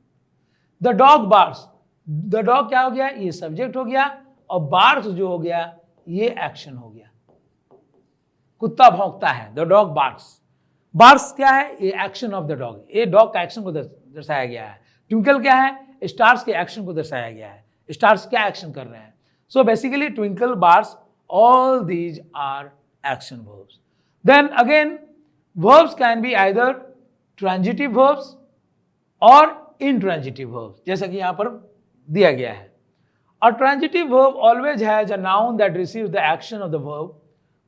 The dog barks. The dog क्या हो गया, ये सब्जेक्ट हो गया, और बार्क्स जो हो गया ये एक्शन हो गया। कुत्ता भौंकता है, द डॉग बार्क्स। बार्क्स क्या है, ये एक्शन ऑफ द डॉग। ये डॉग का एक्शन को दर्शाया गया है। ट्विंकल क्या है, स्टार्स के एक्शन को दर्शाया गया है। स्टार्स क्या एक्शन कर रहे हैं। So basically twinkle, barks, all these are action verbs. Then again verbs can be either transitive verbs or intransitive verbs, जैसा कि यहां पर दिया गया है। A transitive verb always has a noun that receives the action of the verb,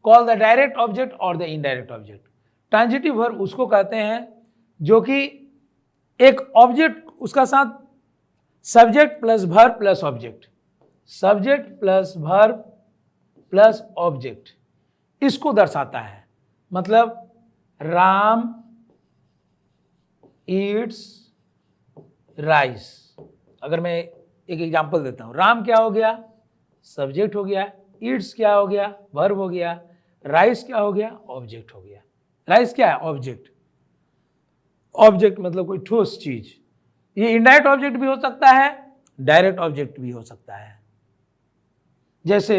called the direct object or the indirect object. Transitive verb उसको कहते हैं जो कि एक ऑब्जेक्ट, उसका साथ subject plus verb plus object, subject plus verb plus object, इसको दर्शाता है। मतलब राम ईट्स राइस। अगर मैं एक एग्जांपल देता हूं, राम क्या हो गया, सब्जेक्ट हो गया। ईट्स क्या हो गया, वर्ब हो गया। राइस क्या हो गया, ऑब्जेक्ट हो गया। राइस क्या है, ऑब्जेक्ट। ऑब्जेक्ट मतलब कोई ठोस चीज। ये इनडायरेक्ट ऑब्जेक्ट भी हो सकता है, डायरेक्ट ऑब्जेक्ट भी हो सकता है। जैसे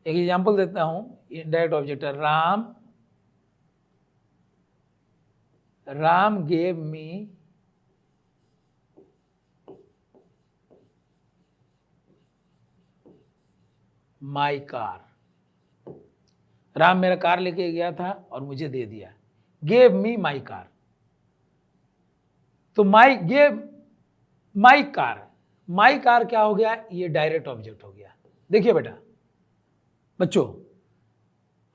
एक एग्जांपल देता हूं, इनडायरेक्ट ऑब्जेक्ट है Ram gave me my car. Ram मेरा कार लेके गया था और मुझे दे दिया, गेव मी माई कार। तो माई कार क्या हो गया, ये डायरेक्ट ऑब्जेक्ट हो गया। देखिए बेटा बच्चों,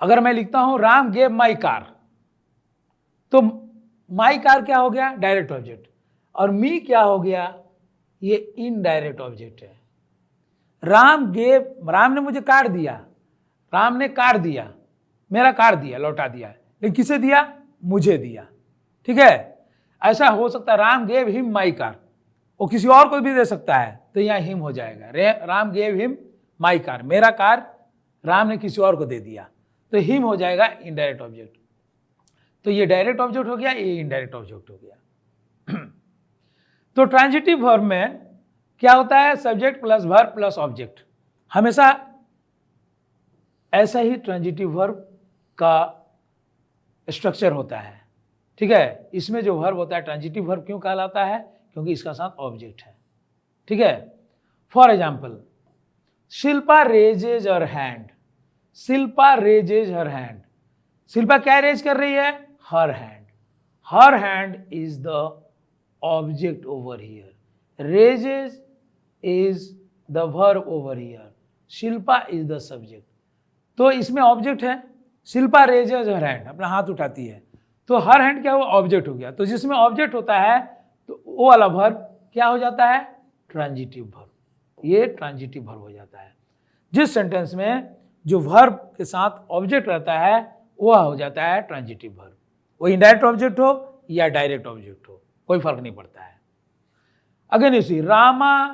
अगर मैं लिखता हूं राम गेव माई कार, तो माई कार क्या हो गया, डायरेक्ट ऑब्जेक्ट, और मी क्या हो गया, ये इनडायरेक्ट ऑब्जेक्ट है। राम ने मुझे कार दिया, राम ने कार दिया, मेरा कार दिया, लौटा दिया, लेकिन किसे दिया, मुझे दिया। ठीक है, ऐसा हो सकता है Ram gave him my car, वो किसी और को भी दे सकता है, तो यहां हिम हो जाएगा। Ram gave him my car, मेरा कार राम ने किसी और को दे दिया, तो हिम हो जाएगा इनडायरेक्ट ऑब्जेक्ट। तो ये डायरेक्ट ऑब्जेक्ट हो गया, ये इनडायरेक्ट ऑब्जेक्ट हो गया। तो ट्रांजिटिव वर्ब में क्या होता है, subject plus verb plus object. हमेशा ऐसा ही ट्रांजिटिव वर्ब का स्ट्रक्चर होता है। ठीक है, इसमें जो वर्ब होता है ट्रांजिटिव वर्ब क्यों कहलाता है, क्योंकि इसका साथ ऑब्जेक्ट है। ठीक है, for example, Shilpa raises her hand. Shilpa raises her hand, Shilpa क्या रेज कर रही है, her hand. Her hand is the object over here, raises is the verb over here, Shilpa is the subject. तो इसमें ऑब्जेक्ट है, शिल्पा रेजेज हर हैंड, अपना हाथ उठाती है, तो हर हैंड क्या हुआ, ऑब्जेक्ट हो गया। तो जिसमें ऑब्जेक्ट होता है तो वो वाला वर्ब क्या हो जाता है, ट्रांजिटिव वर्ब। ये ट्रांजिटिव वर्ब हो जाता है। जिस सेंटेंस में जो वर्ब के साथ ऑब्जेक्ट रहता है वह हो जाता है ट्रांजिटिव वर्ब। वो इनडायरेक्ट ऑब्जेक्ट हो या डायरेक्ट ऑब्जेक्ट हो, कोई फर्क नहीं पड़ता है। अगेन इसी, रामा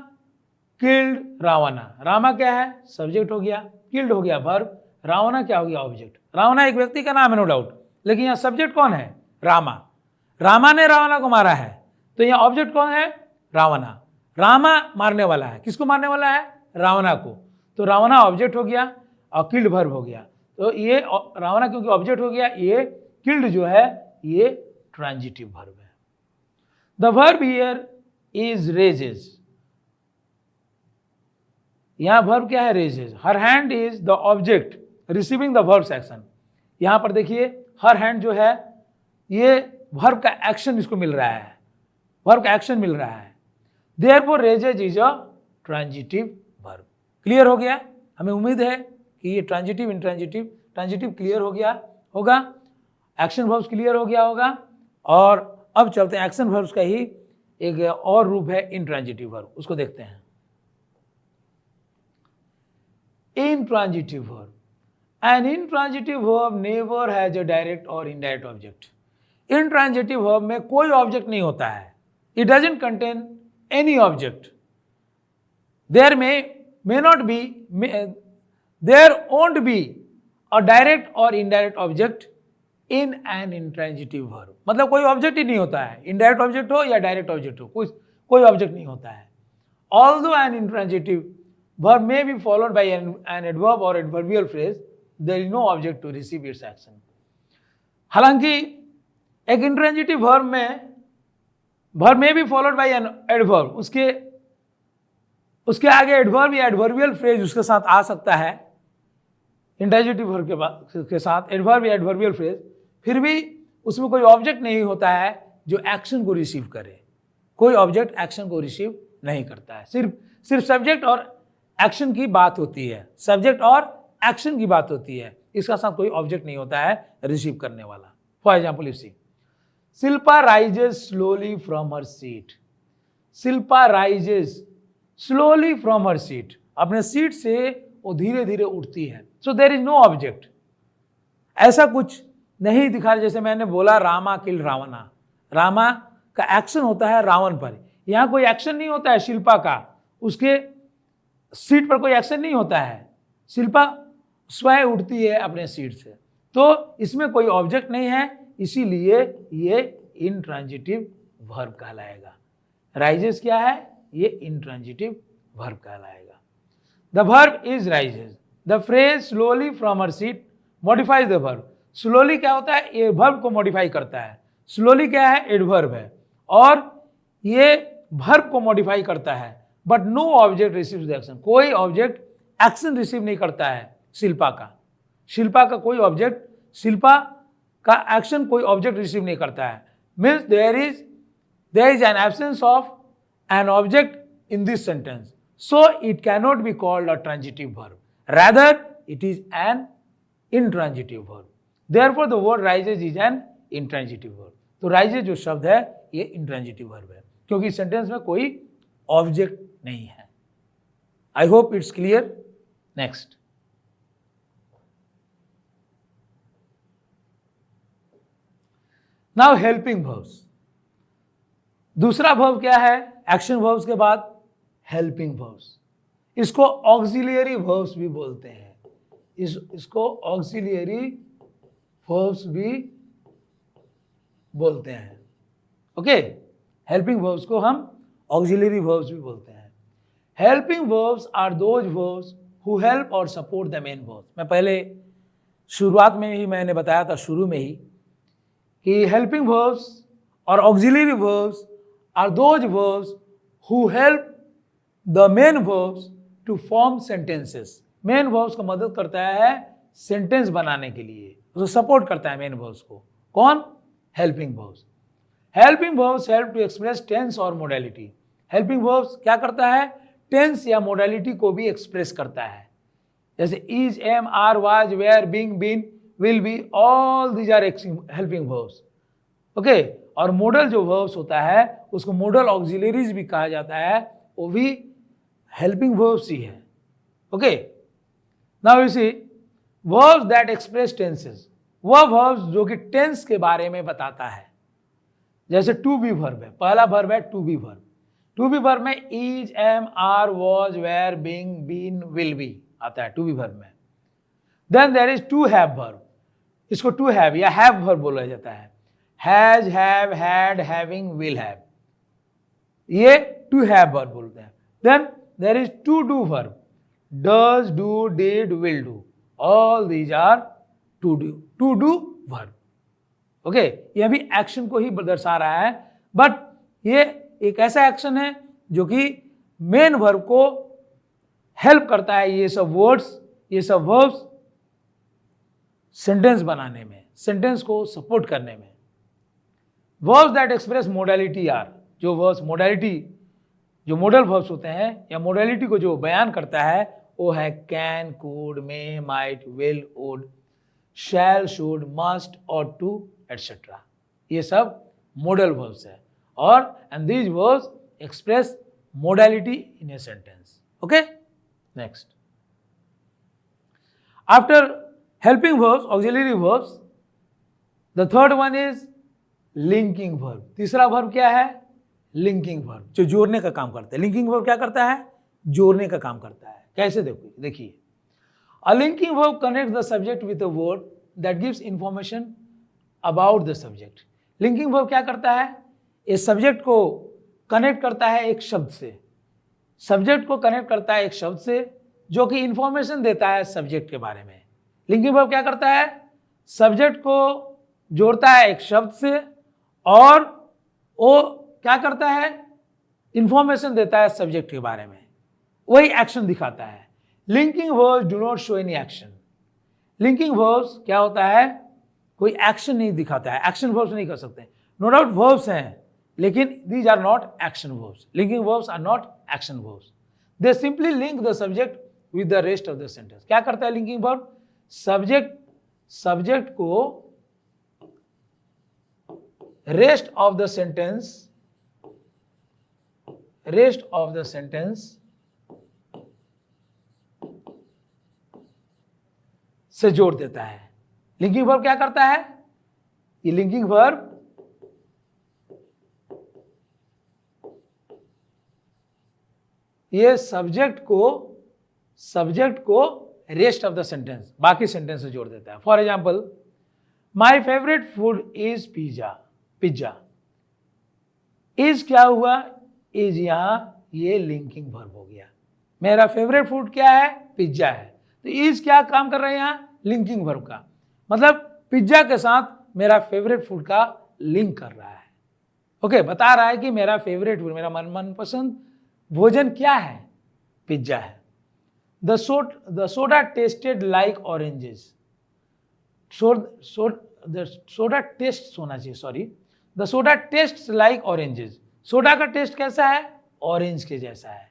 किल्ड रावणा। रामा क्या है, सब्जेक्ट हो गया, किल्ड हो गया वर्ब, रावणा क्या हो गया, ऑब्जेक्ट। रावणा एक व्यक्ति का नाम है नो डाउट, लेकिन यहाँ सब्जेक्ट कौन है, रामा। रामा ने रावणा को मारा है, तो यहाँ ऑब्जेक्ट कौन है, रावणा। रामा मारने वाला है, किसको मारने वाला है, रावणा को, तो रावणा ऑब्जेक्ट हो गया और किल्ड वर्ब हो गया। तो ये रावणा क्योंकि ऑब्जेक्ट हो गया, ये किल्ड जो है ये ट्रांजिटिव वर्ब है। The verb here is raises. यहां वर्ब क्या है, raises. Her hand is the object receiving the verbs action. यहां पर देखिए हर हैंड जो है ये वर्ब का एक्शन इसको मिल रहा है, वर्ब का एक्शन मिल रहा है। Therefore raises is a transitive verb. Clear हो गया, हमें उम्मीद है कि ये ट्रांजिटिव ट्रांजिटिव क्लियर हो गया होगा, एक्शन वर्ब्स क्लियर हो गया होगा। और अब चलते हैं एक्शन वर्ब्स का ही एक और रूप है इनट्रांजिटिव वर्ब, उसको देखते हैं। Intransitive verb, an intransitive verb never has a direct और इनडायरेक्ट ऑब्जेक्ट। इनट्रांजिटिव वर्ब में कोई ऑब्जेक्ट नहीं होता है, it doesn't contain any object. There may not be, there won't be a direct or indirect object in an intransitive verb। मतलब कोई object ही नहीं होता है, इनडायरेक्ट ऑब्जेक्ट हो या डायरेक्ट ऑब्जेक्ट हो, कोई ऑब्जेक्ट नहीं होता है। Although an intransitive verb may be followed by an adverb or adverbial phrase, there is no object to receive its action। हालांकि एक इंट्रांजिटिव वर्ब में verb may be followed by an adverb, उसके आगे adverb या adverbial phrase उसके साथ आ सकता है। इंट्रांजिटिव वर्ब के साथ एडवर्ब या एडवर्बियल फ्रेज, फिर भी उसमें कोई ऑब्जेक्ट नहीं होता है जो एक्शन को रिसीव करे। कोई ऑब्जेक्ट एक्शन को रिसीव नहीं करता है, सिर्फ सब्जेक्ट और एक्शन की बात होती है, सब्जेक्ट और एक्शन की बात होती है, इसका साथ कोई ऑब्जेक्ट नहीं होता है रिसीव करने वाला। For example you see, Shilpa rises slowly from her seat. Shilpa rises slowly from her seat, अपने सीट से वो धीरे धीरे उठती है। So there is no object, ऐसा कुछ नहीं दिखा। जैसे मैंने बोला रामा किल रावणा, रामा का एक्शन होता है रावण पर, यहां कोई एक्शन नहीं होता है शिल्पा का, उसके सीट पर कोई एक्शन नहीं होता है, शिल्पा स्वयं उठती है अपने सीट से, तो इसमें कोई ऑब्जेक्ट नहीं है, इसीलिए ये इनट्रांजिटिव वर्ब कहलाएगा। राइजेस क्या है, ये इनट्रांजिटिव वर्ब कहलाएगा। The verb is rises, the phrase slowly from her seat modifies the verb. Slowly क्या होता है, ये वर्ब को मॉडिफाई करता है। स्लोली क्या है, एडवर्ब है और ये वर्ब को मॉडिफाई करता है। But no object receives the action, कोई ऑब्जेक्ट एक्शन रिसीव नहीं करता है शिल्पा का। शिल्पा का कोई ऑब्जेक्ट, शिल्पा का एक्शन कोई ऑब्जेक्ट रिसीव नहीं करता है। Means there is an absence of an object in this sentence, so it cannot be called a transitive verb, rather it is an intransitive verb. Therefore the word rises is an intransitive verb. तो rises जो शब्द है ये intransitive verb है क्योंकि इस sentence में कोई ऑब्जेक्ट नहीं है। I hope it's clear. Next, now helping verbs. दूसरा वर्ब क्या है एक्शन वर्ब्स के बाद, हेल्पिंग वर्ब्स। इसको ऑक्सिलियरी वर्ब्स भी बोलते हैं, इसको ऑक्सिलियरी वर्ब्स भी बोलते हैं। ओके, हेल्पिंग वर्ब्स को हम ऑक्सिलियरी वर्ब्स भी बोलते हैं। Helping verbs are those verbs who help और सपोर्ट द मेन वर्ब्स। मैं पहले शुरुआत में ही मैंने बताया था, शुरू में ही, कि हेल्पिंग वर्ब्स और auxiliary verbs are those verbs who help the main verbs to form sentences. Main verbs को मदद करता है सेंटेंस बनाने के लिए, उसको सपोर्ट करता है मेन वर्ब्स को। कौन? Helping verbs. Helping verbs help to express tense और मोडालिटी। हेल्पिंग वर्ब्स क्या करता है, टेंस या मोडालिटी को भी एक्सप्रेस करता है। जैसे is, am, are, was, were, being, been, will be, all these are helping verbs. Okay, और मोडल जो वर्ब्स होता है उसको मोडल ऑक्सिलरीज भी कहा जाता है, वो भी हेल्पिंग वर्ब्स ही है। Okay, now you see verbs that express tenses, वह वर्ब्स जो कि टेंस के बारे में बताता है। जैसे टू बी वर्ब है, पहला वर्ब है to be verb. To be verb में is, am, are, was, were, being, been, will be आता है टू बी वर्ब में। Then there is to have verb, इसको टू हैव या हैव वर्ब बोला जाता है। Has, have, had, having, will have, ये टू हैव वर्ब बोलते हैं। Then there is to do verb, does, do, did, will do, all these are to do verb. Okay, यह भी action को ही दर्शा रहा है, बट ये एक ऐसा एक्शन है जो कि मेन वर्ब को हेल्प करता है। ये सब वर्ड्स, ये सब वर्ब्स सेंटेंस बनाने में, सेंटेंस को सपोर्ट करने में। Verbs that express modality are, जो वर्ब्स मोडालिटी, जो मॉडल वर्ब्स होते हैं या मोडालिटी को जो बयान करता है वो है can, could, may, might, will, would, shall, should, must और टू एटसेट्रा। ये सब मॉडल वर्ब्स है और and these verbs express modality in a sentence. Okay, next, after helping verbs, auxiliary verbs, the third one is linking verb. तीसरा verb क्या है? Linking verb, जो जोड़ने का काम करता है। लिंकिंग वर्ब क्या करता है? जोड़ने का काम करता है। कैसे? देखिए, अ linking verb connect the subject with a word that gives information about the subject. Linking verb क्या करता है? इस सब्जेक्ट को कनेक्ट करता है एक शब्द से, सब्जेक्ट को कनेक्ट करता है एक शब्द से जो कि इंफॉर्मेशन देता है सब्जेक्ट के बारे में। लिंकिंग वर्ब क्या करता है? सब्जेक्ट को जोड़ता है एक शब्द से और वो क्या करता है? इंफॉर्मेशन देता है सब्जेक्ट के बारे में, वही एक्शन दिखाता है। Linking verbs do not show any action. Linking verbs क्या होता है? कोई एक्शन नहीं दिखाता है, एक्शन वर्ब्स नहीं कर सकते। नो डाउट वर्ब्स हैं, लेकिन these are not action verbs. Linking verbs are not action verbs, they simply link the subject with the rest of the sentence. क्या करता है लिंकिंग वर्ब? सब्जेक्ट को रेस्ट ऑफ द सेंटेंस से जोड़ देता है। लिंकिंग वर्ब क्या करता है? ये लिंकिंग वर्ब ये सब्जेक्ट को रेस्ट ऑफ द सेंटेंस, बाकी सेंटेंस से जोड़ देता है। For example, my favourite food is pizza. Is क्या हुआ? इज यहां ये लिंकिंग वर्ब हो गया। मेरा फेवरेट फूड क्या है? पिज्जा है। तो इज क्या काम कर रहे हैं यहाँ, लिंकिंग वर्ब का, मतलब पिज्जा के साथ मेरा फेवरेट फूड का लिंक कर रहा है। ओके, बता रहा है कि मेरा फेवरेट फूड, मेरा मनपसंद भोजन क्या है, पिज्जा है। The soda tasted like oranges, the soda taste होना चाहिए, sorry, the soda taste like oranges, soda का टेस्ट कैसा है, ऑरेंज के जैसा है।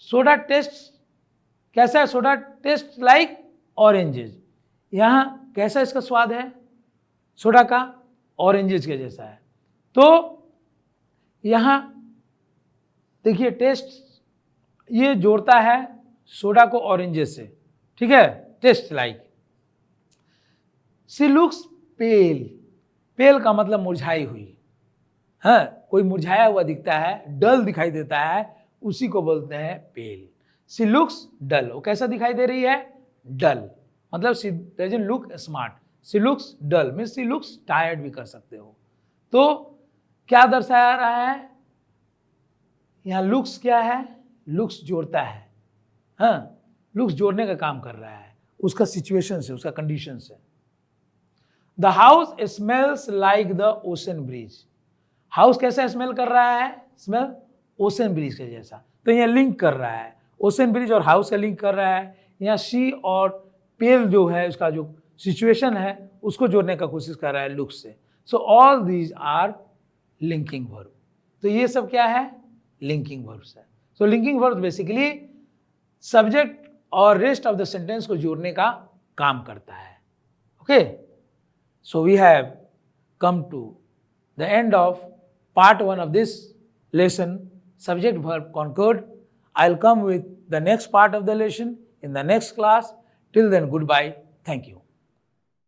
सोडा टेस्ट कैसा है, सोडा टेस्ट लाइक ऑरेंजेस, यहां कैसा इसका स्वाद है सोडा का, ऑरेंजेस के जैसा है। तो यहां देखिए टेस्ट ये जोड़ता है सोडा को ऑरेंजेस से, ठीक है, टेस्ट लाइक। सी लुक्स पेल, पेल का मतलब मुरझाई हुई, हाँ, कोई मुरझाया हुआ दिखता है, डल दिखाई देता है, उसी को बोलते हैं पेल। सी लुक्स डल, वो कैसा दिखाई दे रही है, डल, मतलब she doesn't look smart, she looks dull means she looks tired भी कर सकते हो। तो क्या दर्शाया रहा है यहाँ, लुक्स क्या है, लुक्स जोड़ता है, हाँ, लुक्स जोड़ने का काम कर रहा है, उसका सिचुएशन से, उसका कंडीशन से। The house smells like the ocean bridge, house कैसा स्मेल कर रहा है, स्मेल ओशन ब्रिज के जैसा। तो यहाँ लिंक कर रहा है, ओशन ब्रिज और हाउस का लिंक कर रहा है। यहाँ सी और पेल जो है उसका जो सिचुएशन है उसको जोड़ने का कोशिश कर रहा है लुक से। So all these are linking verb. तो ये सब क्या है, लिंकिंग वर्ब्स है। So linking verb basically subject और रेस्ट ऑफ द सेंटेंस को जोड़ने का काम करता है। Okay, so we have come to the end of part 1 of this lesson, subject verb concord. I'll come with the next part of the lesson in the next class. Till then, goodbye. Thank you.